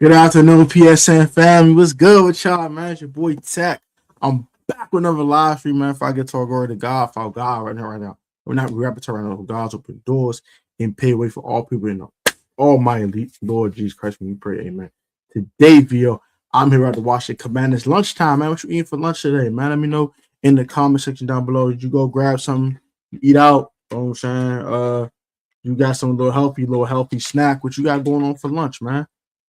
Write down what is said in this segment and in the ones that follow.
Good afternoon, PSN family. What's good with y'all, man? It's your boy Tech. I'm back with another live stream, man. If I get to our glory to God, for God right now. We're not rapid right now. God's open doors and pay way for all people in the almighty Lord Jesus Christ. When we pray, amen. Today, video, I'm here at the Washington Commanders lunchtime, man. What you eating for lunch today, man? Let me know in the comment section down below. Did you go grab something, eat out? You know what I'm saying? You got some little healthy snack. What you got going on for lunch, man?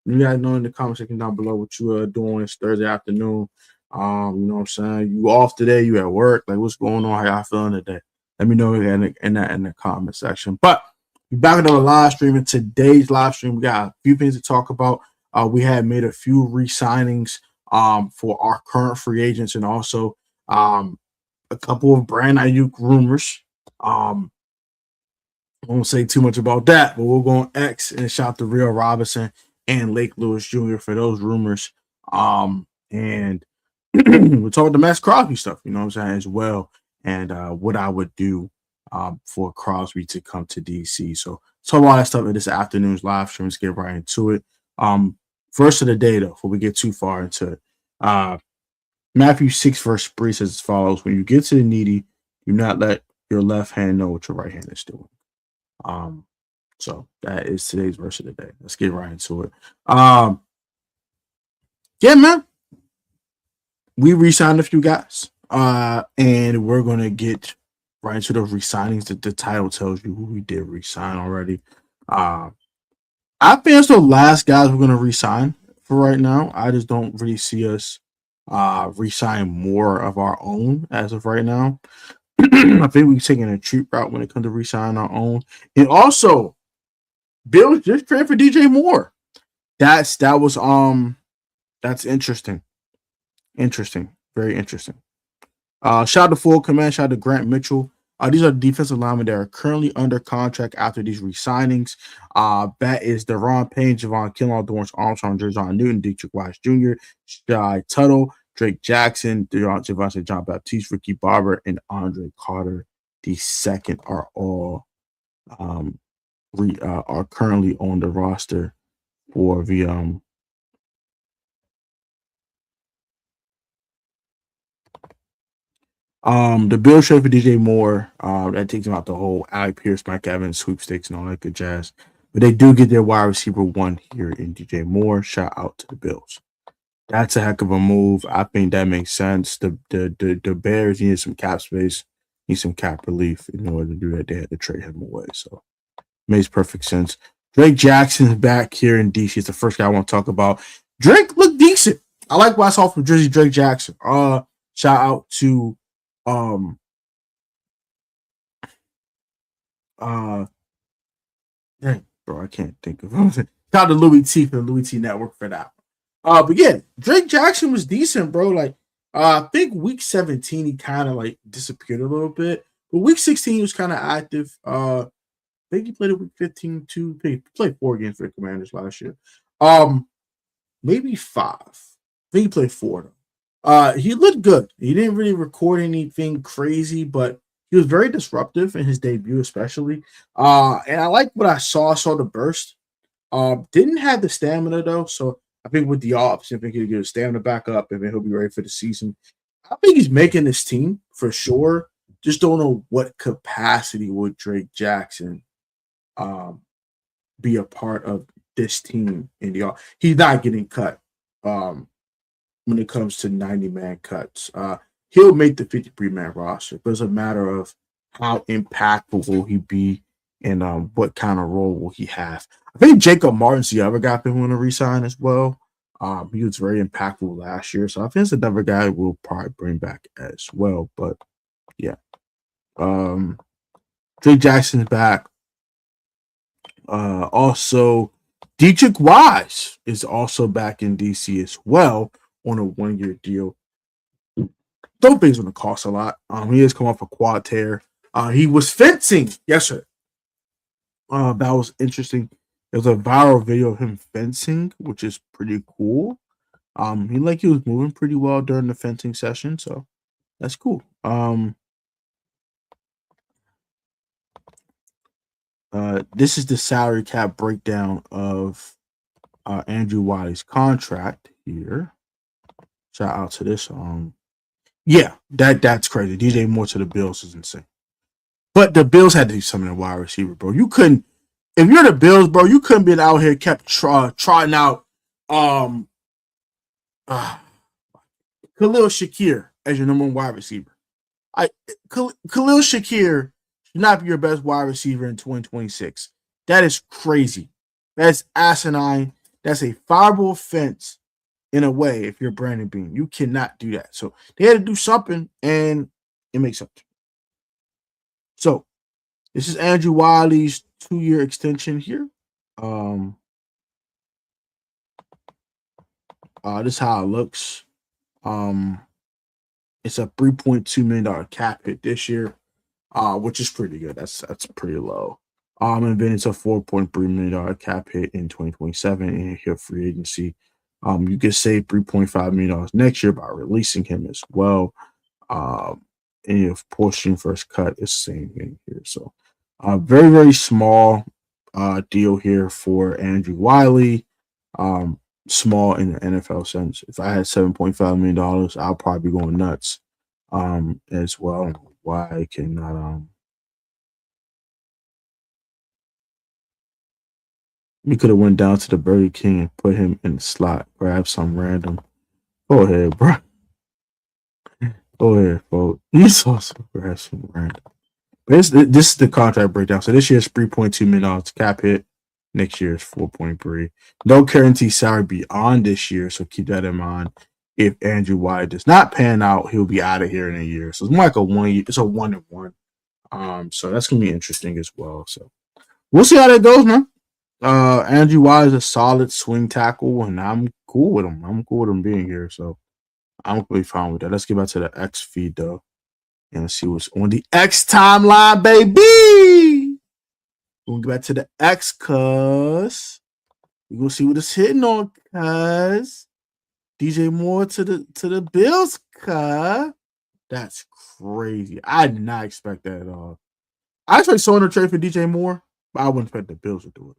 You guys know in the comment section down below what you are doing. It's Thursday afternoon. You know what I'm saying? You off today? You at work? Like, what's going on? How y'all feeling today? Let me know in the comment section. But we back with another live stream. In today's live stream, we got a few things to talk about. We had made a few re-signings for our current free agents, and also a couple of brand Aiyuk rumors. I won't say too much about that, but we'll go on X and shout to Real Robinson and Lake Lewis Jr. for those rumors. And we'll talk about the Max Crosby stuff, you know what I'm saying, as well, and what I would do for Crosby to come to DC. So talk about that stuff in this afternoon's live stream. Let's get right into it. First of the day, though, before we get too far into it, Matthew 6 verse 3 says as follows: when you get to the needy, do not let your left hand know what your right hand is doing. So that is today's verse of the day. Let's get right into it. Yeah, man. We re-signed a few guys. And we're gonna get right into those re-signings. The title tells you who we did re-sign already. I think it's the last guys we're gonna re-sign for right now. I just don't really see us re-sign more of our own as of right now. I think we're taking a cheap route when it comes to re-signing our own. And also, Bill just traded for DJ Moore. That's interesting. Interesting. Very interesting. Shout out to Full Command, shout out to Grant Mitchell. These are defensive linemen that are currently under contract after these re-signings. That is Deron Payne, Javon Kinlaw, Dorrance Armstrong, Jerjon Newton, Deatrich Wise Jr., Shy Tuttle, Drake Jackson, Javante John Baptiste, Ricky Barber, and Andre Carter the second are all are currently on the roster for the Bills trade for DJ Moore. That takes them out the whole Alec Pierce, Mike Evans sweepstakes and all that good jazz. But they do get their wide receiver one here in DJ Moore. Shout out to the Bills. That's a heck of a move. I think that makes sense. The Bears needed some cap space, need some cap relief in order to do that. They had to trade him away. So makes perfect sense. Drake Jackson's back here in DC. It's the first guy I want to talk about. Drake looked decent. I like what I saw from Jersey Drake Jackson. Shout out to um dang, bro, I can't think of it. Shout out to Louis T for the Louis T Network for that. But yeah, Drake Jackson was decent, bro. Like, I think week 17 he kind of like disappeared a little bit, but week 16 he was kind of active. I think he played a week 15 too. He played 4 games for the Commanders last year. Maybe 5. I think he played 4 though. He looked good. He didn't really record anything crazy, but he was very disruptive in his debut, especially. And I like what I saw. I saw the burst. Didn't have the stamina though, so I think with the option, I think he'll get his stamina back up, and then he'll be ready for the season. I think he's making this team for sure. Just don't know what capacity would Drake Jackson um, be a part of this team in the off. He's not getting cut when it comes to 90-man cuts. He'll make the 53-man roster, but it's a matter of how impactful will he be and what kind of role will he have. I think Jacob Martin's the other guy people want to resign as well. He was very impactful last year, so I think it's another guy we'll probably bring back as well. But yeah, Drake Jackson's back. Also, Deatrich Wise is also back in DC as well on a 1-year deal. Don't think it's going to cost a lot. He has come off a quad tear. He was fencing yesterday. That was interesting. There's a viral video of him fencing, which is pretty cool. He was moving pretty well during the fencing session, so that's cool. This is the salary cap breakdown of Andrew Wiley's contract here. Shout out to this. Yeah, that's crazy. DJ Moore to the Bills is insane. But the Bills had to do something in wide receiver, bro. You couldn't, if you're the Bills, bro, you couldn't be out here kept trotting out um uh, Khalil Shakir as your number one wide receiver. Khalil Shakir should not be your best wide receiver in 2026. That is crazy. That's asinine. That's a fireable offense in a way if you're Brandon Bean. You cannot do that. So they had to do something, and it makes sense. So this is Andrew Wiley's 2-year extension here. This is how it looks. It's a $3.2 million cap hit this year, which is pretty good. That's pretty low. And then it's a $4.3 million cap hit in 2027 and hit free agency. You could save $3.5 million next year by releasing him as well. And your portion first cut is the same thing here. So very, very small deal here for Andrew Wiley. Small in the NFL sense. If I had $7.5 million, I'll probably be going nuts as well. Why I cannot we could have went down to the Burger King and put him in the slot, grab some random. Go ahead, bro. Go ahead, folks. You saw some grab some random. But this is the contract breakdown. So this year's $3.2 million cap hit. Next year is 4.3. No guarantee salary beyond this year, so keep that in mind. If Andrew White does not pan out, he'll be out of here in a year. So it's more like a 1 year. It's a 1-1. So that's gonna be interesting as well. So we'll see how that goes, man. Andrew White is a solid swing tackle, and I'm cool with him. I'm cool with him being here, so I'm really fine with that. Let's get back to the X feed though, and see what's on the X timeline, baby. We'll get back to the X, cuz we're gonna see what it's hitting on, cuz DJ Moore to the Bills, cuz that's crazy. I did not expect that at all. I actually saw a trade for DJ Moore, but I wouldn't expect the Bills to do it.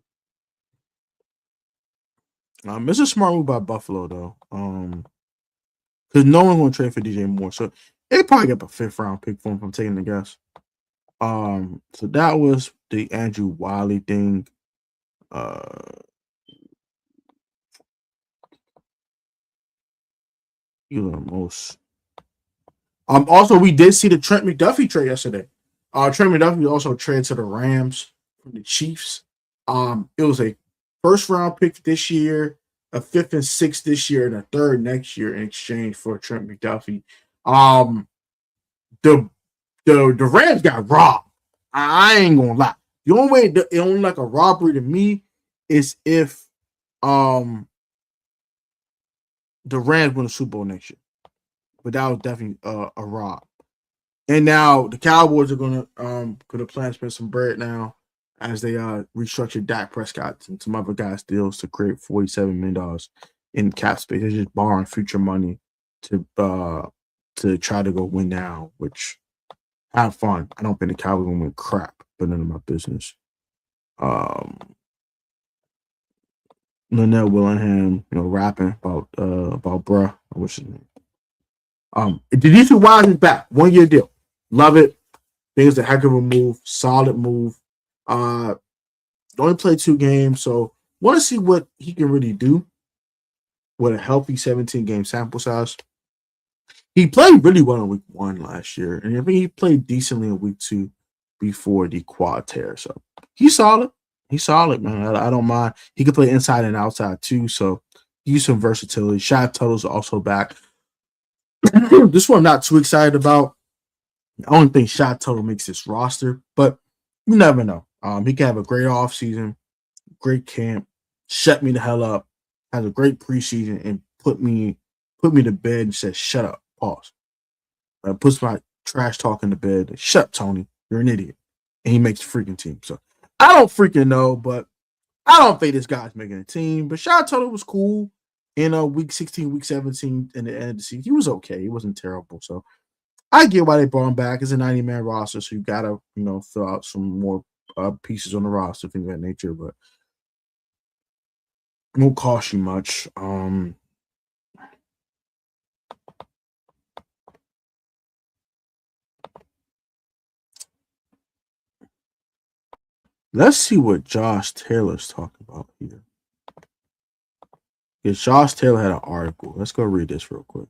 It's a smart move by Buffalo though, because no one's gonna trade for DJ Moore, so they probably get a 5th round pick for him. If I'm taking the guess. So that was the Andrew Wiley thing. You the most. Also we did see the Trent McDuffie trade yesterday. Trent McDuffie also traded to the Rams from the Chiefs. It was a 1st round pick this year, a 5th and 6th this year, and a 3rd next year in exchange for Trent McDuffie. The Rams got robbed. I ain't gonna lie. The only way it only like a robbery to me is if the Rams win the Super Bowl next year. But that was definitely a rob. And now the Cowboys are gonna plan to spend some bread now as they restructure Dak Prescott and some other guys' deals to create $47 million in cap space. They're just borrowing future money to try to go win now, which have fun. I don't think the Cowboys gonna win crap, but none of my business. Lynette Willingham, rapping about bruh. What's his name? The DC Wild is back. 1-year deal. Love it. Think it's a heck of a move. Solid move. Only played 2 games, so want to see what he can really do with a healthy 17-game sample size. He played really well in week 1 last year, and I think he played decently in week 2 before the quad tear. So he's solid. He's solid, man. I don't mind. He can play inside and outside too, so use some versatility. Shot Tuttle's also back. This one I'm not too excited about. I don't think Shot Tuttle makes this roster, but you never know. He can have a great offseason, great camp, shut me the hell up, has a great preseason, and put me to bed and says, shut up, pause. Puts my trash talk in the bed. Shut up, Tony. You're an idiot. And he makes a freaking team. So I don't freaking know, but I don't think this guy's making a team. But Shot Tuttle was cool in week 16, week 17, and the end of the season. He was okay. He wasn't terrible. So I get why they brought him back. It's a 90-man roster, so you gotta, fill out some more pieces on the roster, things of that nature. But Won't cost you much. Let's see what Josh Taylor's talking about here. Because Josh Taylor had an article. Let's go read this real quick.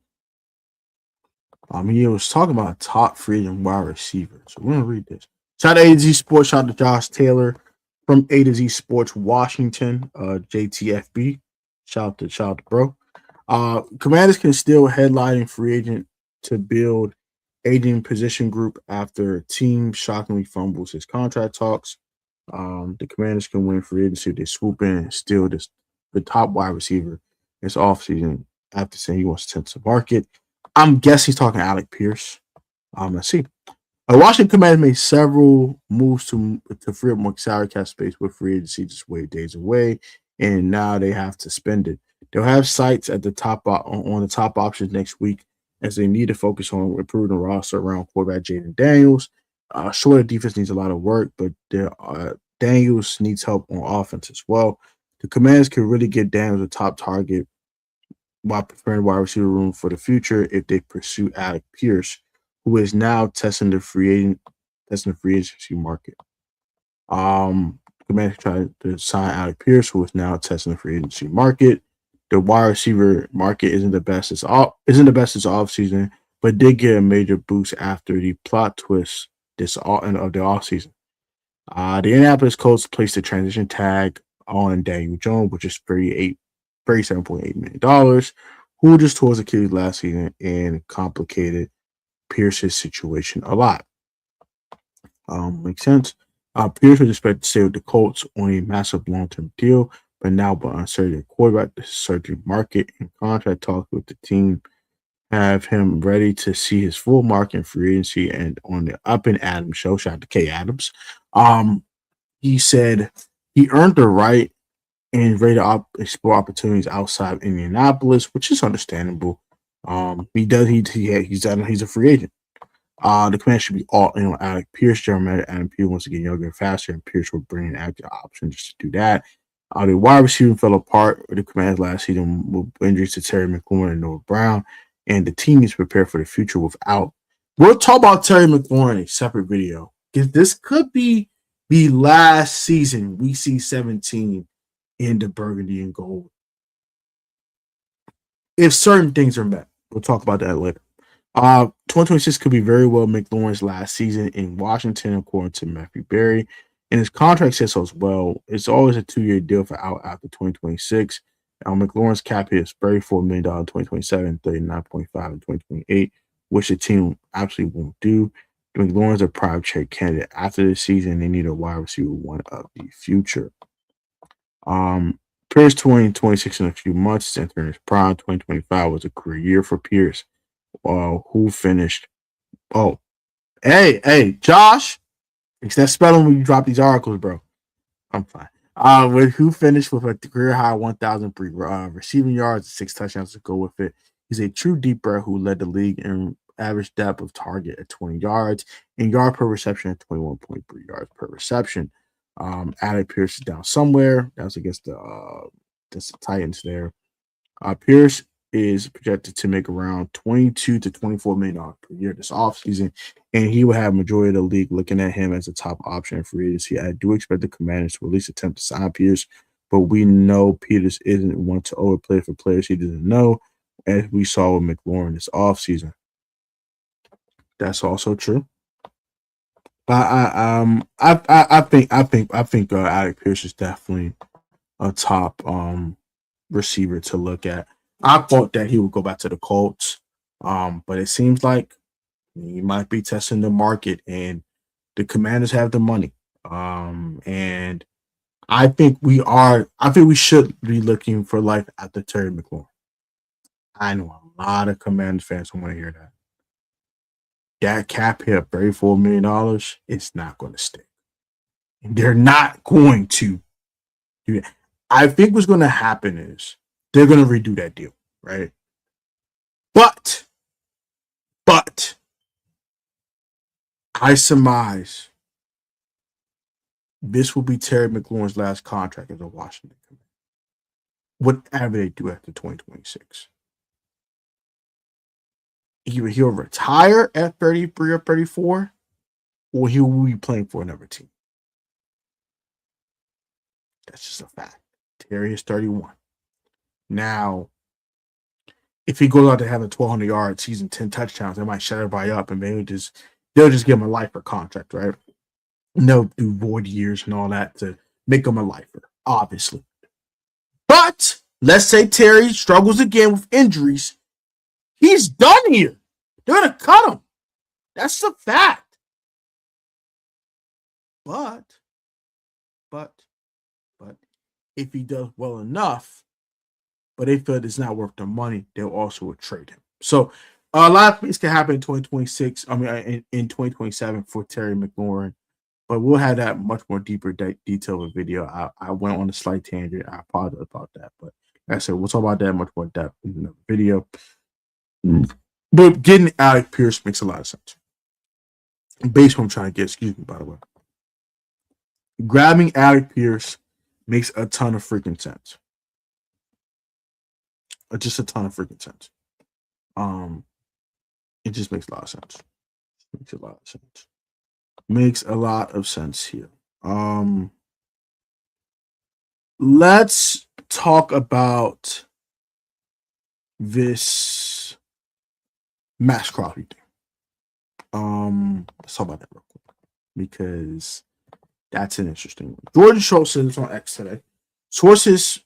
He was talking about top free and wide receiver. So we're gonna read this. Shout out to A to Z Sports. Shout out to Josh Taylor from A to Z Sports Washington, JTFB. Shout out to bro. Commanders can still headlining free agent to build aging position group after team shockingly fumbles his contract talks. The Commanders can win free agency if they swoop in and steal the top wide receiver this offseason after saying he wants to test the market. I'm guessing he's talking Alec Pierce. Let's see. Washington Commanders made several moves to free up more salary cap space with free agency just days away, and now they have to spend it. They'll have sights at the top on the top options next week as they need to focus on improving the roster around quarterback Jaden Daniels. Sure, the defense needs a lot of work, but Daniels needs help on offense as well. The Commanders can really get Daniels a top target while preparing wide receiver room for the future if they pursue Alec Pierce, who is now testing the free agency market. Commanders tried to sign Alec Pierce, who is now testing the free agency market. The wide receiver market isn't the best this offseason, but did get a major boost after the plot twist of the offseason. The Indianapolis Colts placed a transition tag on Daniel Jones, which is $37.8 million, who just tore his Achilles last season and complicated Pierce's situation a lot. Makes sense. Pierce was expected to stay with the Colts on a massive long-term deal, but now with uncertainty quarterback, the surgery market, and contract talks with the team have him ready to see his full market in free agency and on the Up and Adams show. Shout out to K. Adams. He said he earned the right and ready to explore opportunities outside of Indianapolis, which is understandable. He's a free agent. The command should be all in on Alec Pierce. Jeremiah Adam Pierce wants to get younger and faster, and Pierce will bring an active option just to do that. The wide receiver fell apart with the command last season with injuries to Terry McLaurin and Noah Brown, and the team is prepared for the future without. We'll talk about Terry McLaurin in a separate video because this could be the last season we see 17 in the burgundy and gold. If certain things are met, we'll talk about that later. 2026 could be very well McLaurin's last season in Washington, according to Matthew Berry. And his contract says so as well. It's always a 2-year deal for out after 2026. McLaurin's cap hit is $34 million in 2027, 39.5 in 2028, which the team absolutely won't do. McLaurin's a prime trade candidate after this season. They need a wide receiver one of the future. Pierce 2026 in a few months, entering his prime. 2025 was a career year for Pierce. Who finished? Oh, hey, Josh. It's that spelling when you drop these articles, bro. I'm fine. Who finished with a career high 1,003 receiving yards, 6 touchdowns to go with it. He's a true deep threat who led the league in average depth of target at 20 yards and yard per reception at 21.3 yards per reception. Alec Pierce is down somewhere. That was against the Titans there. Pierce is projected to make around $22 to $24 million per year this offseason, and he will have majority of the league looking at him as a top option for free agency. I do expect the Commanders to at least attempt to sign Pierce, but we know Peters isn't one to overplay for players he doesn't know, as we saw with McLaurin this offseason. That's also true. I think Alec Pierce is definitely a top receiver to look at. I thought that he would go back to the Colts, but it seems like he might be testing the market, and the Commanders have the money. And I think we are. I think we should be looking for life after Terry McLaurin. I know a lot of Commanders fans who want to hear that. That cap hit $34 million. It's not going to stick. They're not going to do that. I think what's going to happen is they're going to redo that deal, right? But I surmise this will be Terry McLaurin's last contract as a Washington Commander. whatever they do after 2026. Either he'll retire at 33 or 34, or he will be playing for another team. That's just a fact. Terry is 31. Now, if he goes out to having 1,200 yards, season 10 touchdowns, they might shut everybody up and they'll just give him a lifer contract, right? And they'll do void years and all that to make him a lifer, obviously. But let's say Terry struggles again with injuries. He's done here. They're going to cut him. That's a fact. But if he does well enough, but they feel it's not worth the money, they'll also trade him. So a lot of things can happen in 2026. I mean, in 2027 for Terry McLaurin. But we'll have that much more deeper detailed video. I went on a slight tangent. I apologize about that. But like I said, we'll talk about that much more depth in the video. But getting Aiyuk Pierce makes a lot of sense. Based on what I'm trying to get, excuse me, by the way. Grabbing Aiyuk Pierce makes a ton of freaking sense. Just a ton of freaking sense. It just makes a lot of sense. Makes a lot of sense. Makes a lot of sense here. Let's talk about this Max Crosby thing. Let's talk about that real quick because that's an interesting one. Jordan Schultz said this on X today. Sources,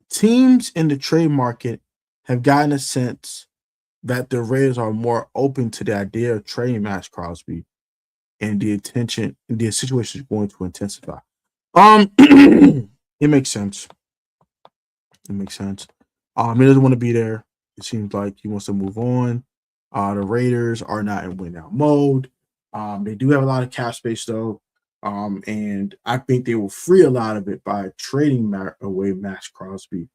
teams in the trade market have gotten a sense that the Raiders are more open to the idea of trading Max Crosby, and the situation is going to intensify. It makes sense. It makes sense. He doesn't want to be there. It seems like he wants to move on. The Raiders are not in win-out mode. They do have a lot of cap space though, and I think they will free a lot of it by trading away Max Crosby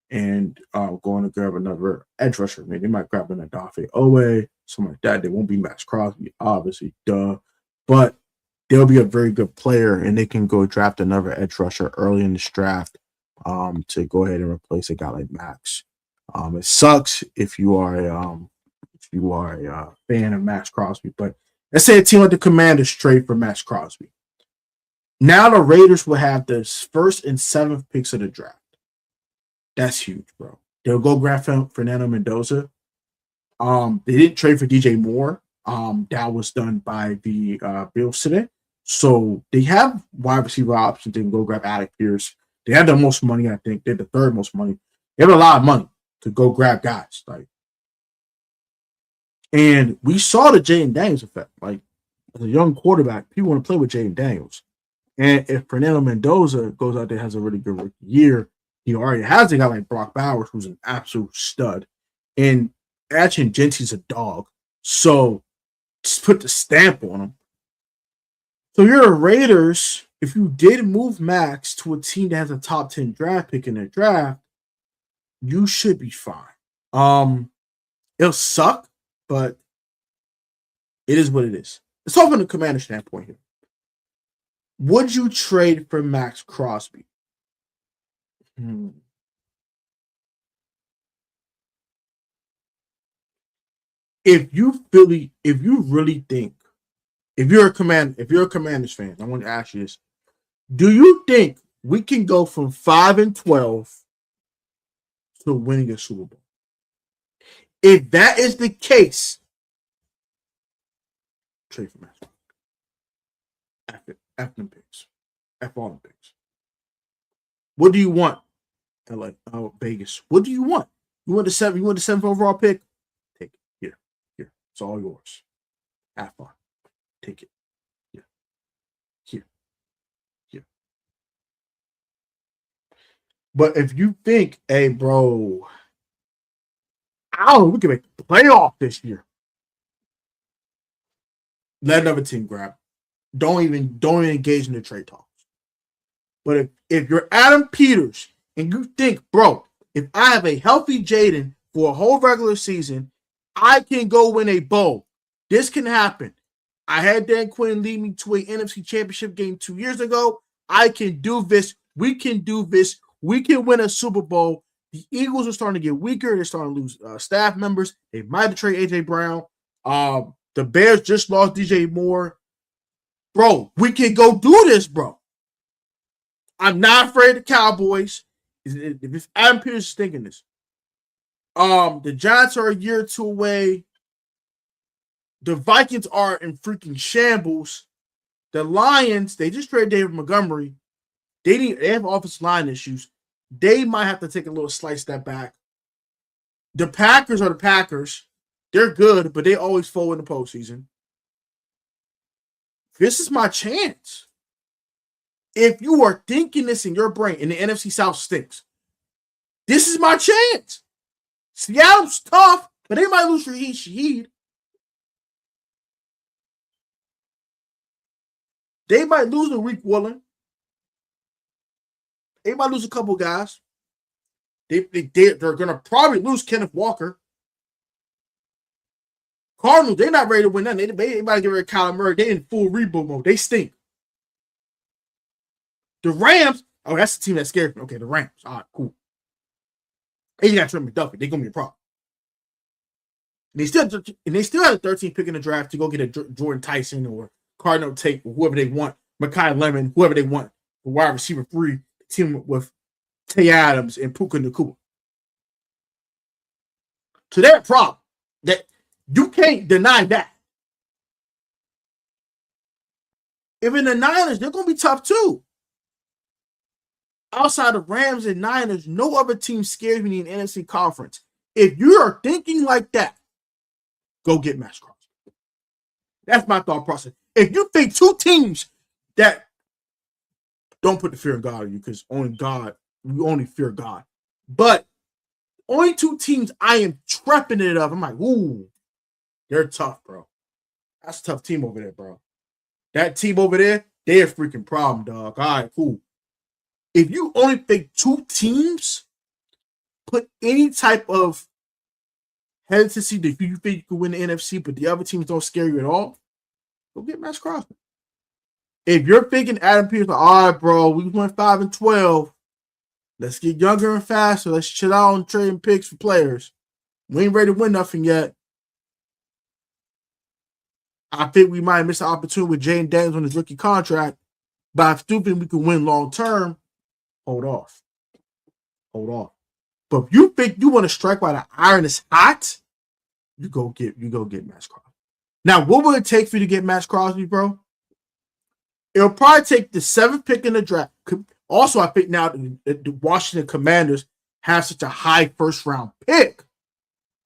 and going to grab another edge rusher. I mean, they might grab an Odafe Owe, something like that. They won't be Max Crosby, obviously, duh. But they'll be a very good player, and they can go draft another edge rusher early in this draft to go ahead and replace a guy like Max. It sucks if you are a fan of Max Crosby, but let's say a team like the Commanders trade for Max Crosby. Now the Raiders will have the 1st and 7th picks of the draft. That's huge, bro. They'll go grab Fernando Mendoza. They didn't trade for DJ Moore. That was done by the Bills today. So they have wide receiver options. They can go grab Aiyuk Pierce. They have the most money, I think. They're the 3rd most money. They have a lot of money to go grab guys. And we saw the Jaden Daniels effect. Like, as a young quarterback, people want to play with Jaden Daniels. And if Fernando Mendoza goes out there and has a really good rookie year, he already has a guy like Brock Bowers, who's an absolute stud. And Ashton Genty's a dog. So just put the stamp on him. So you're the Raiders. If you did move Max to a team that has a top 10 draft pick in their draft, you should be fine. It'll suck, but it is what it is. Let's talk from the Commander standpoint here. Would you trade for Max Crosby? If you really think, if you're a Commanders fan, I want to ask you this: do you think we can go from 5-12 to winning a Super Bowl? If that is the case, trade for Max. F them picks. F all them picks. What do you want? Vegas. What do you want? You want the 7th overall pick? Take it. Here. It's all yours. Have fun. Take it. Here. But if you think, hey, bro, we can make the playoff this year. Let another team grab. Don't even engage in the trade talks. But if you're Adam Peters and you think, bro, if I have a healthy Jaden for a whole regular season, I can go win a bowl. This can happen. I had Dan Quinn lead me to a NFC Championship game 2 years ago. I can do this. We can do this. We can win a Super Bowl. The Eagles are starting to get weaker. They're starting to lose staff members. They might have traded A.J. Brown. The Bears just lost DJ Moore. Bro, we can go do this, bro. I'm not afraid of the Cowboys. If Adam Peters is thinking this. The Giants are a year or two away. The Vikings are in freaking shambles. The Lions, they just traded David Montgomery. They have offensive line issues. They might have to take a little slight step back. The Packers are the Packers. They're good, but they always fall in the postseason. This is my chance. If you are thinking this in your brain, and the NFC South stinks, this is my chance. Seattle's tough, but they might lose Rashid Shaheed. They might lose Tariq Woolen. They might lose a couple guys. They're going to probably lose Kenneth Walker. Cardinals, they're not ready to win nothing. They might get rid of Kyler Murray. They in full reboot mode. They stink. The Rams, oh, that's the team that scares me. Okay, the Rams. All right, cool. They got Trent McDuffie. They're going to be a problem. And they still have a 13th pick in the draft to go get a Jordan Tyson or Cardinal Tate or whoever they want. Mekhi Lemon, whoever they want. The wide receiver 3 team with Tay Adams and Puka Nacua. So they're a problem. That you can't deny that. Even the Niners, they're going to be tough too. Outside of Rams and Niners, no other team scares me in the NFC conference. If you are thinking like that, go get Max Crosby. That's my thought process. If you think two teams that don't put the fear of God on you, because we only fear God. But only two teams I am trapping it up. I'm like, ooh, they're tough, bro. That's a tough team over there, bro. That team over there, they're a freaking problem, dog. All right, cool. If you only think two teams put any type of hesitancy that you think you can win the NFC, but the other teams don't scare you at all, go get Max Crosby. If you're thinking Adam Peters, all right, bro, we went 5-12. Let's get younger and faster. Let's chill out and trading picks for players. We ain't ready to win nothing yet. I think we might miss an opportunity with Jaden Daniels on his rookie contract, but I still think we can win long term. Hold off. But if you think you want to strike while the iron is hot, you go get Max Crosby. Now, what will it take for you to get Max Crosby, bro? It'll probably take the 7th pick in the draft. Also, I think now the Washington Commanders have such a high first-round pick.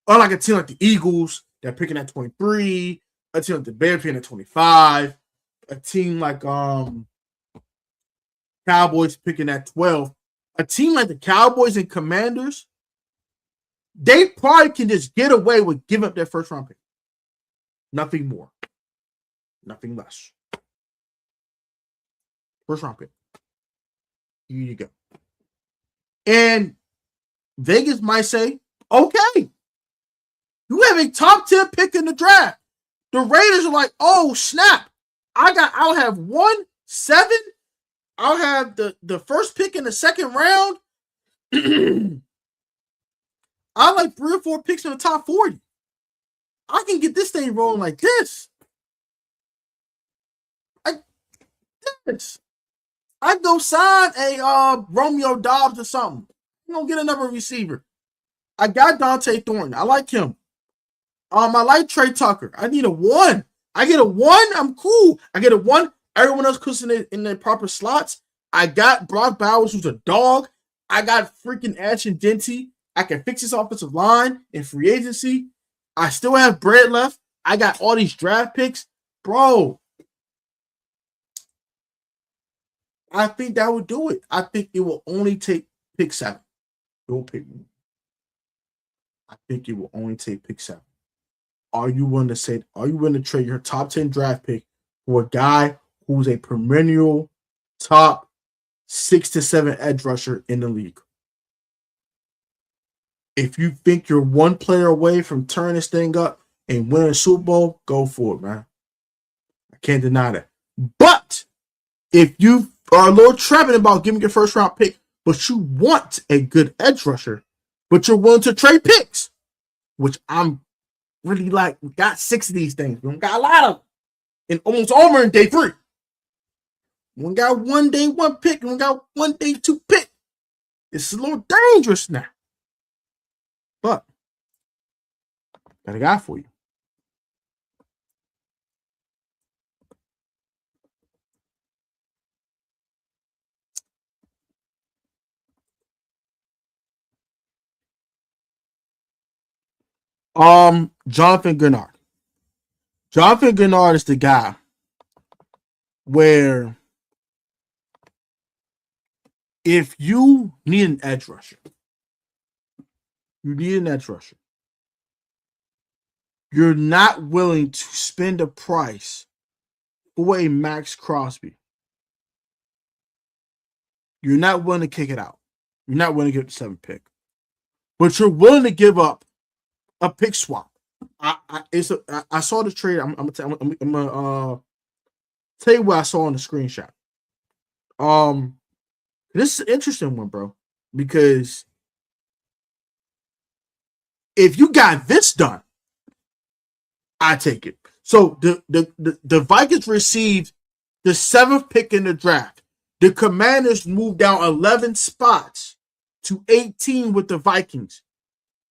Unlike a team like the Eagles, they're picking at 23. A team like the Bears picking at 25. A team like Cowboys picking at 12. A team like the Cowboys and Commanders, they probably can just get away with giving up their first-round pick. Nothing more. Nothing less. First round pick. Here you go. And Vegas might say, okay, you have a top 10 pick in the draft. The Raiders are like, oh, snap. I'll have 1-7. I'll have the first pick in the second round. I like 3 or 4 picks in the top 40. I can get this thing rolling like this. I go sign a Romeo Dobbs or something. I'm gonna get another receiver. I got Dante Thornton. I like him. I like Trey Tucker. I need a 1. I get a 1. I'm cool. I get a 1. Everyone else puts in their proper slots. I got Brock Bowers, who's a dog. I got freaking Ashton Denty. I can fix this offensive line in free agency. I still have bread left. I got all these draft picks. Bro, I think that would do it. I think it will only take pick 7. Don't pick me. I think it will only take pick 7. Are you willing to trade your top 10 draft pick for a guy who's a perennial top 6 to 7 edge rusher in the league? If you think you're one player away from turning this thing up and winning a Super Bowl, go for it, man. I can't deny that. But if you are a little trepidant about giving your first round pick, but you want a good edge rusher, but you're willing to trade picks, which I'm really like. We got 6 of these things. We don't got a lot of them. And almost all are in day 3. We got 1 day 1 pick, and we got 1 day 2 pick. It's a little dangerous now. But got a guy for you. Jonathan Gennard. Jonathan Gennard is the guy where if you need an edge rusher, you're not willing to spend a price for a Max Crosby. You're not willing to kick it out. You're not willing to give the 7th pick. But you're willing to give up a pick swap. I saw the trade. I'm gonna tell you what I saw on the screenshot. This is an interesting one, bro, because if you got this done, I take it. So the Vikings received the 7th pick in the draft. The Commanders moved down 11 spots to 18 with the Vikings.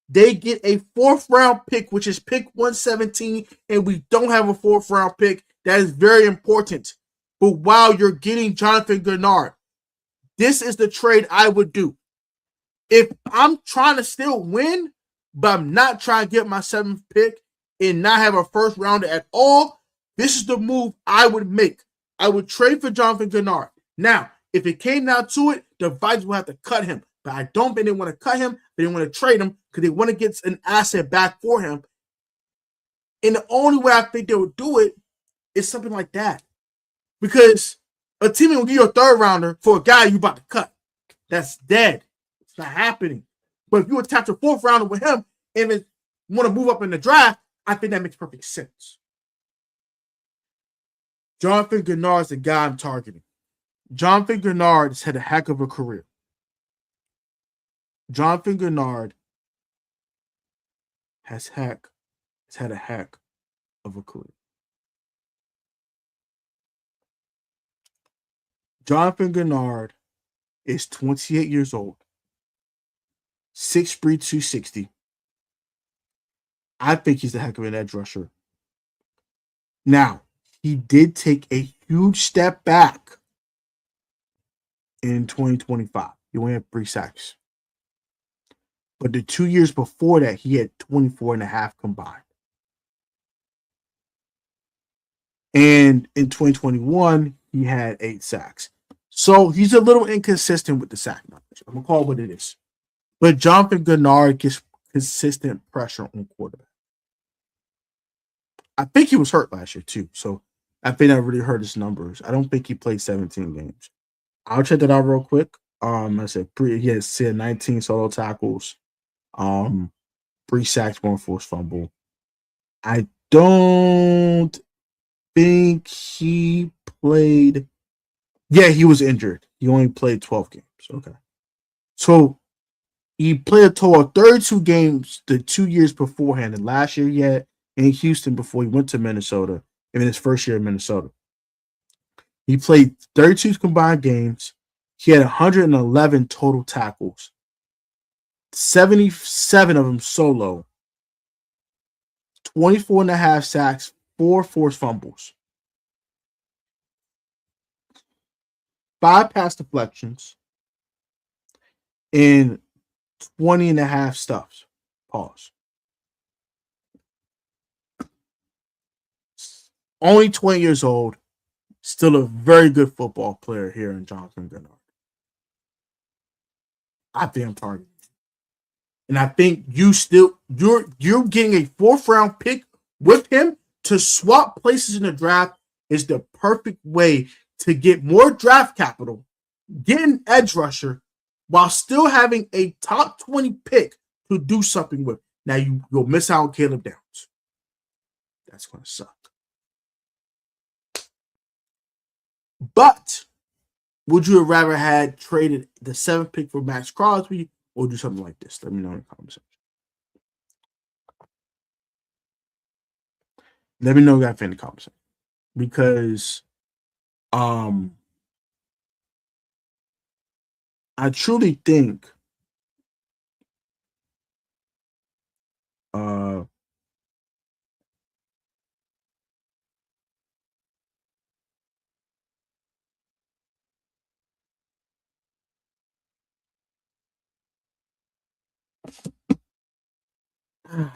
They get a 4th round pick, which is pick 117, and we don't have a 4th round pick. That is very important. But while you're getting Jonathan Gennard, this is the trade I would do. If I'm trying to still win, but I'm not trying to get my 7th pick and not have a 1st rounder at all, this is the move I would make. I would trade for Jonathan Gennard. Now, if it came down to it, the Vikings will have to cut him. But I don't think they want to cut him. They want to trade him because they want to get an asset back for him. And the only way I think they would do it is something like that. Because a team will give you a 3rd rounder for a guy you about to cut. That's dead. It's not happening. But if you attach a 4th rounder with him and want to move up in the draft, I think that makes perfect sense. Jonathan Gennard is the guy I'm targeting. Jonathan Gennard has had a heck of a career. Jonathan Gennard has had a heck of a career. Jonathan Gennard is 28 years old, 6'3", 260. I think he's a heck of an edge rusher. Now, he did take a huge step back in 2025. He only had 3 sacks. But the 2 years before that, he had 24.5 combined. And in 2021, he had 8 sacks. So he's a little inconsistent with the sack numbers. I'm going to call it what it is. But Jonathan Gennard gets consistent pressure on quarterback. I think he was hurt last year too. So I think that really hurt his numbers. I don't think he played 17 games. I'll check that out real quick. I said he has 19 solo tackles, 3 sacks, 1 forced fumble. I don't think he played. Yeah, he was injured. He only played 12 games. Okay. So he played a total of 32 games the 2 years beforehand. And last year he had in Houston before he went to Minnesota, and in his first year in Minnesota. He played 32 combined games. He had 111 total tackles, 77 of them solo, 24.5 sacks, 4 forced fumbles, 5 pass deflections, and 20.5 stuffs. Pause. Only 20 years old, still a very good football player here in Jonathan Gennard. I think I'm targeting. And I think you're getting a 4th round pick with him to swap places in the draft is the perfect way to get more draft capital, get an edge rusher, while still having a top 20 pick to do something with. Now you'll miss out on Caleb Downs. That's going to suck. But would you have rather had traded the 7th pick for Max Crosby We'll do something like this. Let me know in the comment section. Let me know that in the comment section. Because I truly think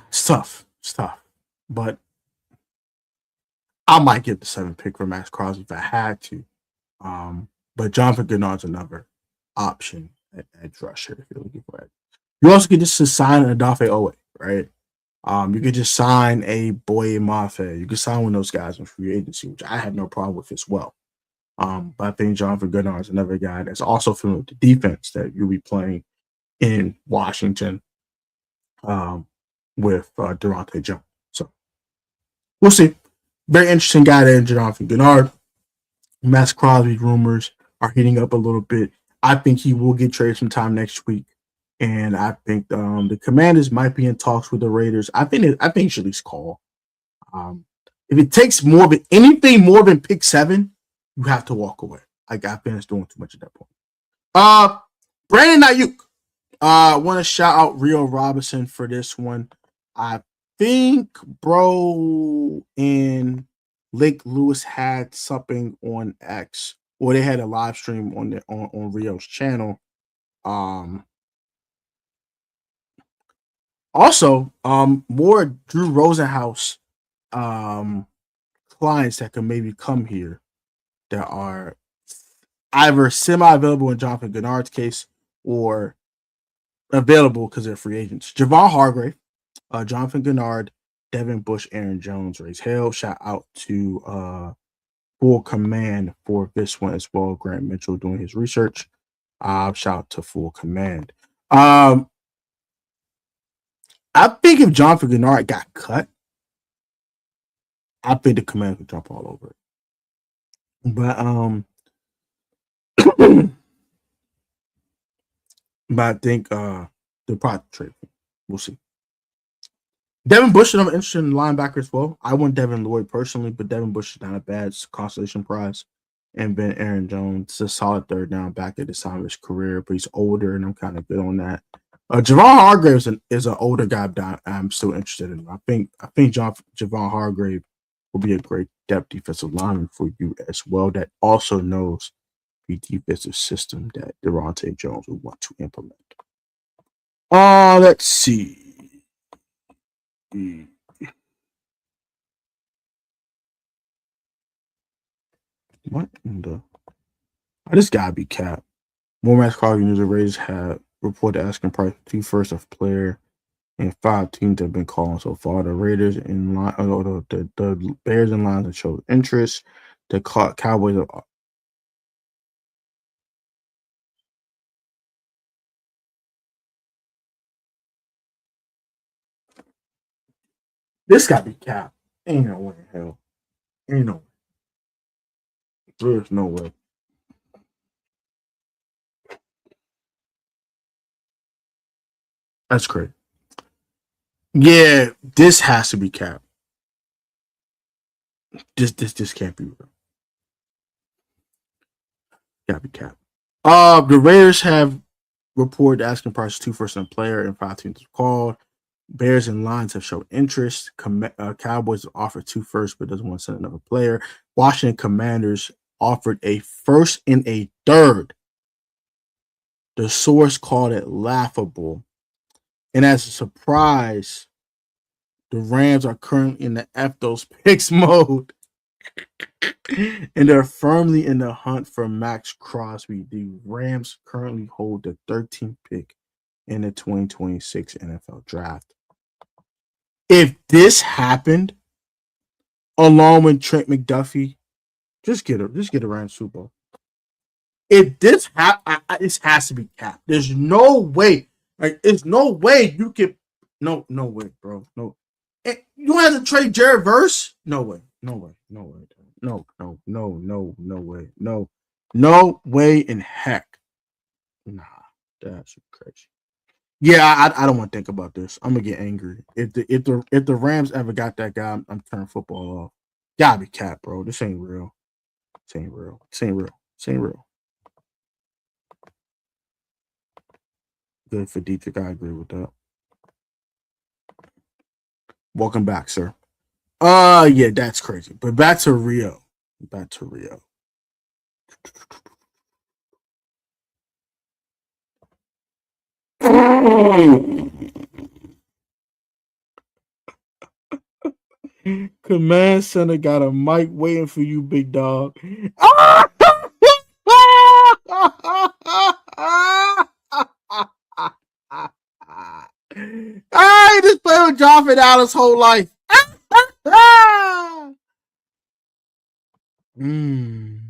it's tough. It's tough. But I might get the 7th pick for Max Crosby if I had to. But Jonathan Gennard's another option at edge rusher if you're looking for it. You also could just sign Adafe Owe, right? You could just sign a Boye Mafe. You could sign one of those guys in free agency, which I have no problem with as well. But I think Jonathan Gennard is another guy that's also familiar with the defense that you'll be playing in Washington with Durante Jones. So we'll see. Very interesting guy there, Jonathan Gennard. Max Crosby rumors are heating up a little bit. I think he will get traded sometime next week. And I think the Commanders might be in talks with the Raiders. I think he should at least call. If it takes anything more than pick 7, you have to walk away. I got fans doing too much at that point. Brandon Aiyuk. I want to shout out Rio Robinson for this one. I think bro and Lake Lewis had something on X, or they had a live stream on Rio's channel. Also, more Drew Rosenhaus clients that can maybe come here that are either semi-available in Jonathan Gennard's case or available because they're free agents. Javon Hargrave, Jonathan Gennard, Devin Bush, Aaron Jones, Raise Hell. Shout out to Full Command for this one as well. Grant Mitchell doing his research. Shout out to Full Command. I think if Jonathan Gennard got cut, I think the Command would jump all over it. But I think they'll probably trade him. We'll see. Devin Bush, I'm interested in linebacker as well. I want Devin Lloyd personally, but Devin Bush is not a bad consolation prize. And then Aaron Jones is a solid third down back at this time of his career, but he's older, and I'm kind of good on that. Javon Hargrave is an older guy that I'm still interested in. I think Javon Hargrave will be a great depth defensive lineman for you as well. That also knows the defensive system that Durante Jones would want to implement. Let's see. What in the? I just gotta be capped. More Max Crosby news: the Raiders have reported asking price 2 first of player, and 5 teams have been calling so far. The Raiders in line, the Bears in line have showed interest. The Cowboys are. This gotta be capped. Ain't no way in hell. Ain't no way. There's no way. That's crazy. Yeah, this has to be capped. This can't be real. Gotta be capped. The Raiders have reported asking price 2 first and player, and 5 teams have called. Bears and Lions have shown interest. Cowboys offered 2 first, but doesn't want to send another player. Washington Commanders offered a first and a third. The source called it laughable. And as a surprise, the Rams are currently in the F those picks mode. And they're firmly in the hunt for Max Crosby. The Rams currently hold the 13th pick in the 2026 NFL draft. If this happened, along with Trent McDuffie, just get a Rams Super Bowl. If this this has to be capped. There's no way. Like, there's no way you can. No way, bro. No. You have to trade Jared Verse? No way. No way. No way. No way. No way in heck. Nah, that's crazy. Yeah, I don't want to think about this. I'm gonna get angry if the Rams ever got that guy. I'm turning football off. Gotta be cap, bro. This ain't real. This ain't real. This ain't real. This ain't real. Good for Deatrich. I agree with that. Welcome back, sir. Yeah, that's crazy. But back to Rio. Back to Rio. Command Center got a mic waiting for you, big dog. This player was dropping out his whole life. mm.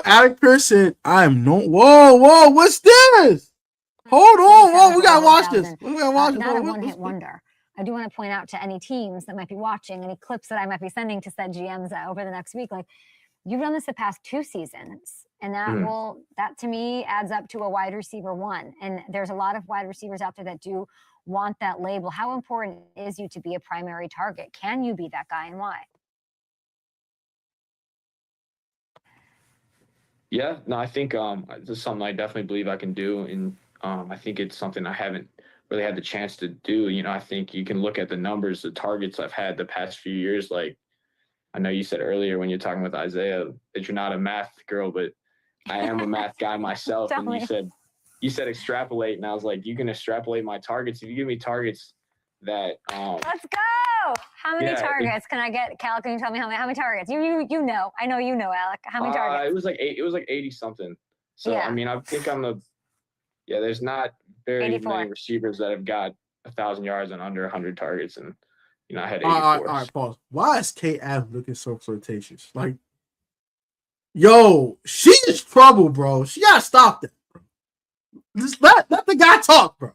Alec Pierce said, I am no. Whoa, what's this? Hold on, whoa, we gotta watch this. We gotta watch this. Not a one-hit wonder. I do want to point out to any teams that might be watching, any clips that I might be sending to said GMs over the next week, like, you've done this the past 2 seasons, and that to me adds up to a wide receiver 1. And there's a lot of wide receivers out there that do want that label. How important is you to be a primary target? Can you be that guy, and why? Yeah, no, I think this is something I definitely believe I can do, and I think it's something I haven't really had the chance to do. You know, I think you can look at the numbers, the targets I've had the past few years. Like, I know you said earlier when you're talking with Isaiah that you're not a math girl, but I am a math guy myself. And you said extrapolate, and I was like, you can extrapolate my targets if you give me targets that. Let's go. How many targets can I get? Cal, can you tell me how many targets? You know. I know you know, Alec. How many targets? It was like 80 something. So yeah. I mean, I think there's not very 84. Many receivers that have got 1,000 yards and under 100 targets, and you know, I had 84. All right, pause. Why is Kate Adams looking so flirtatious? Like, yo, she is trouble, bro. She gotta stop that, bro. Just let the guy talk, bro.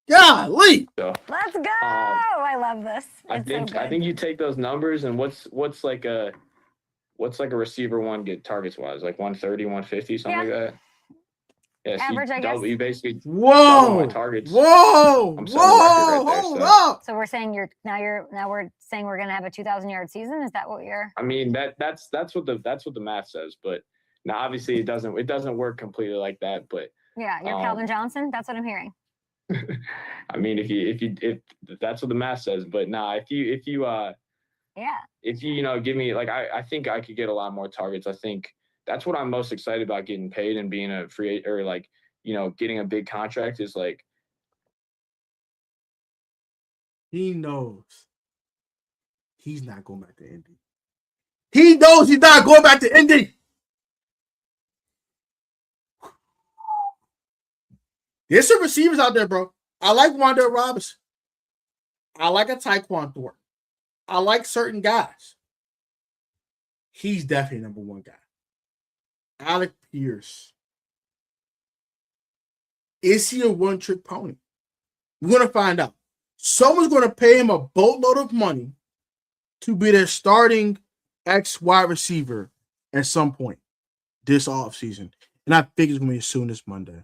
Golly. So, let's go. I love this. I think you take those numbers, and what's like a receiver 1 get targets wise, like 130, 150, something like that. Yeah, average, I guess. You basically double my targets. Hold up. So we're saying we're saying we're gonna have a 2,000-yard season. Is that what you're? I mean, that's what the math says, but now obviously it doesn't work completely like that. But yeah, you're Calvin Johnson. That's what I'm hearing. I mean, if that's what the math says, but if you give me, like, I think I could get a lot more targets. I think that's what I'm most excited about, getting paid and being a free, or like, getting a big contract, is like, he knows he's not going back to Indy. He knows he's not going back to Indy. There's some receivers out there, bro. I like Wan'Dale Robinson. I like a Tyquan Thornton. I like certain guys. He's definitely number 1 guy. Alec Pierce. Is he a one-trick pony? We're going to find out. Someone's going to pay him a boatload of money to be their starting wide receiver at some point this offseason. And I think it's going to be as soon as Monday.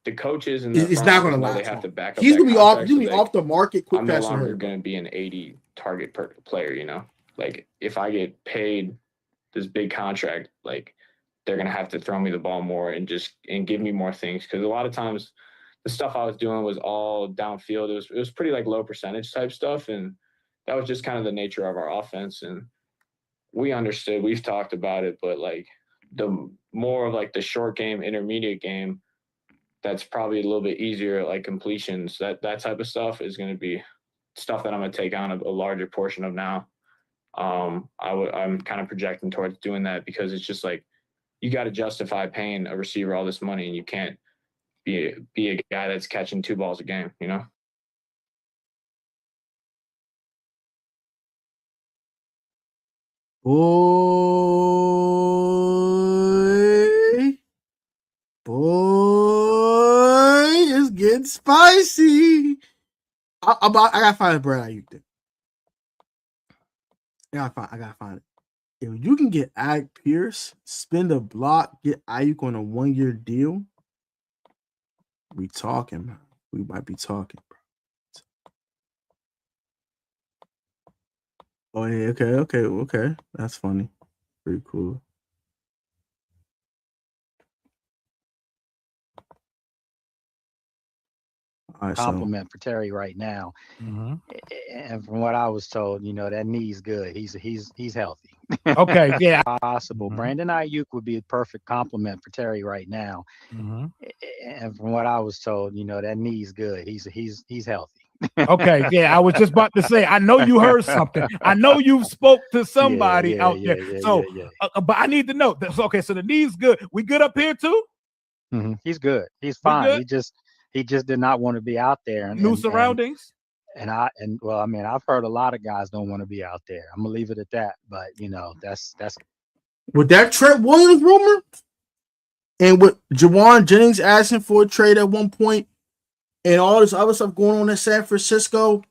The coaches and it's not going to last. They have to back up. He's going to be off. He's going to be off the market quick. I'm no longer going to be an 80 target per player. Like, if I get paid this big contract, like, they're going to have to throw me the ball more and give me more things. Because a lot of times the stuff I was doing was all downfield. It was pretty like low percentage type stuff. And that was just kind of the nature of our offense. And we understood, we've talked about it, but like, the more of like the short game, intermediate game, that's probably a little bit easier, like completions, that type of stuff is going to be stuff that I'm going to take on a larger portion of now. I'm kind of projecting towards doing that, because it's just like, you got to justify paying a receiver all this money, and you can't be a guy that's catching 2 balls a game, Boy, it's getting getting spicy. I gotta find a Brand Aiyuk thing. I gotta find it. If you can get Alec Pierce, spend a block, get Aiyuk on a 1-year deal, we talking, man. We might be talking, bro. Oh yeah, okay. That's funny. Pretty cool. All right, compliment for Terry right now. And from what I was told, that knee's good. He's healthy. Okay, yeah. Possible. Brandon Aiyuk would be a perfect compliment for Terry right now. And from what I was told, that knee's good. He's healthy. Okay, yeah. I was just about to say, I know you heard something. I know you spoke to somebody out there. But I need to know. Okay, so the knee's good. We good up here too? He's good. He's fine. He just did not want to be out there. New surroundings. I've heard a lot of guys don't want to be out there. I'm gonna leave it at that. But that's with that Trent Williams rumor, and with Jawan Jennings asking for a trade at one point, and all this other stuff going on in San Francisco,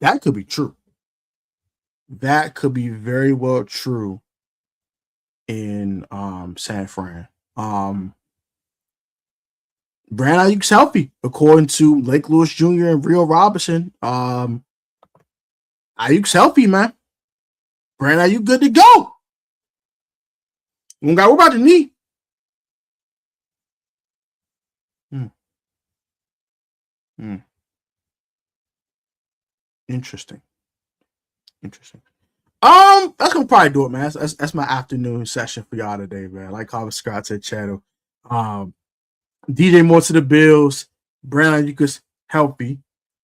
that could be true. That could be very well true in San Fran. Brand Aiyuk's healthy, according to Lake Lewis Jr. and Rio Robinson. Aiyuk's healthy, man. Brand Aiyuk good to go. What about the knee? Interesting. That's gonna probably do it, man. That's my afternoon session for y'all today, man. Like Harvey Scott said, channel. DJ Moore to the Bills. Brand Aiyuk is healthy.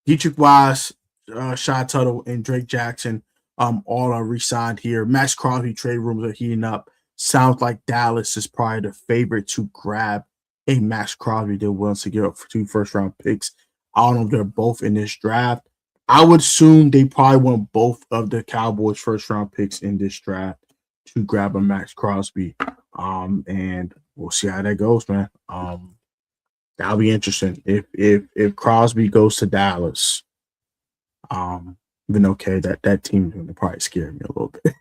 Deatrich Wise, Tuttle, and Drake Jackson all are re-signed here. Max Crosby trade rooms are heating up. Sounds like Dallas is probably the favorite to grab a Max Crosby. They're willing to give up for 2 first-round picks. I don't know if they're both in this draft. I would assume they probably want both of the Cowboys' first-round picks in this draft to grab a Max Crosby. And we'll see how that goes, man. That'll be interesting. If Crosby goes to Dallas, then okay, that team is gonna probably scare me a little bit.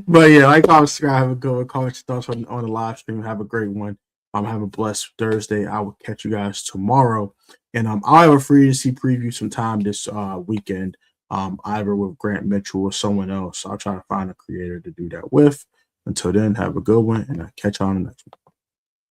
But yeah, like I was have a good one. Comment your thoughts on the live stream. Have a great one. Have a blessed Thursday. I will catch you guys tomorrow. And I'll have a free agency preview sometime this weekend. Either with Grant Mitchell or someone else. I'll try to find a creator to do that with. Until then, have a good one, and I'll catch you on the next one.